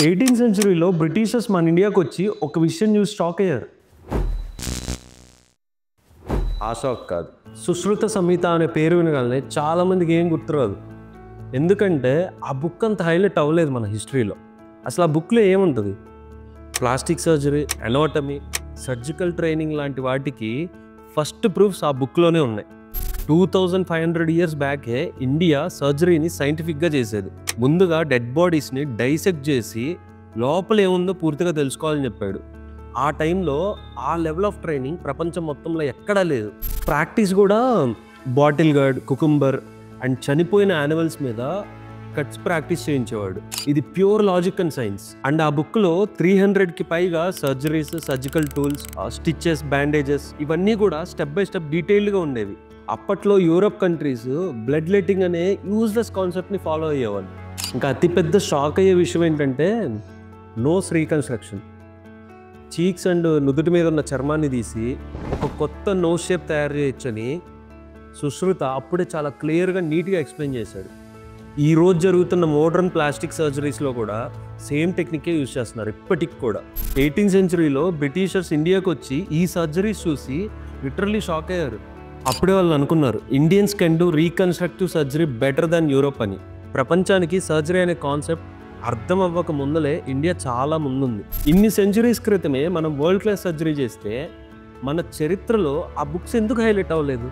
18th సెంచరీలో Britishers మన ఇండియాకి వచ్చి ఒక విషయం చూసి షాక్ అయ్యారు. ఆ షాక్ కాదు, సుశ్రుత సంహిత అనే పేరు వినగానే చాలామందికి ఏం గుర్తురాదు. ఎందుకంటే ఆ బుక్ అంత హైలైట్ అవ్వలేదు మన హిస్టరీలో. అసలు ఆ బుక్లో ఏముంటుంది? Plastic surgery, anatomy, surgical training లాంటి వాటికి ఫస్ట్ ప్రూఫ్స్ ఆ బుక్లోనే ఉన్నాయి. 2500 ఇయర్స్ బ్యాకే ఇండియా సర్జరీని సైంటిఫిక్గా చేసేది. ముందుగా డెడ్ బాడీస్ని డైసెక్ట్ చేసి లోపల ఏముందో పూర్తిగా తెలుసుకోవాలని చెప్పాడు. ఆ టైంలో ఆ లెవెల్ ఆఫ్ ట్రైనింగ్ ప్రపంచం మొత్తంలో ఎక్కడా లేదు. ప్రాక్టీస్ కూడా బాటిల్ గార్డ్, కుకుంబర్ అండ్ చనిపోయిన యానిమల్స్ మీద కట్స్ ప్రాక్టీస్ చేయించేవాడు. ఇది pure logic and science. And ఆ బుక్లో 300కి పైగా surgeries, surgical tools, stitches, bandages ఇవన్నీ కూడా స్టెప్ బై స్టెప్ డీటెయిల్డ్గా ఉండేవి. అప్పట్లో యూరోప్ కంట్రీస్ బ్లడ్ లెట్టింగ్ అనే యూజ్లెస్ కాన్సెప్ట్ని ఫాలో అయ్యేవాళ్ళు. ఇంకా అతిపెద్ద షాక్ అయ్యే విషయం ఏంటంటే నోస్ రీకన్స్ట్రక్షన్. చీక్స్ అండ్ నుదుటి మీద ఉన్న చర్మాన్ని తీసి ఒక కొత్త నోస్ షేప్ తయారు చేయొచ్చని సుశ్రుత అప్పుడే చాలా క్లియర్గా, నీట్గా ఎక్స్ప్లెయిన్ చేశాడు. ఈ రోజు జరుగుతున్న మోడర్న్ ప్లాస్టిక్ సర్జరీస్లో కూడా సేమ్ టెక్నికే యూజ్ చేస్తున్నారు ఇప్పటికి కూడా. 18th సెంచరీలో బ్రిటిషర్స్ ఇండియాకి వచ్చి ఈ సర్జరీస్ చూసి లిటరల్లీ షాక్ అయ్యారు. అప్పుడే వాళ్ళు అనుకున్నారు Indians can do reconstructive surgery better than Europe అని. ప్రపంచానికి సర్జరీ అనే కాన్సెప్ట్ అర్థం అవ్వక ముందలే ఇండియా చాలా ముందుంది. ఇన్ని సెంచరీస్ క్రితమే మనం వరల్డ్ క్లాస్ సర్జరీ చేస్తే మన చరిత్రలో ఆ బుక్స్ ఎందుకు హైలైట్ అవ్వలేదు?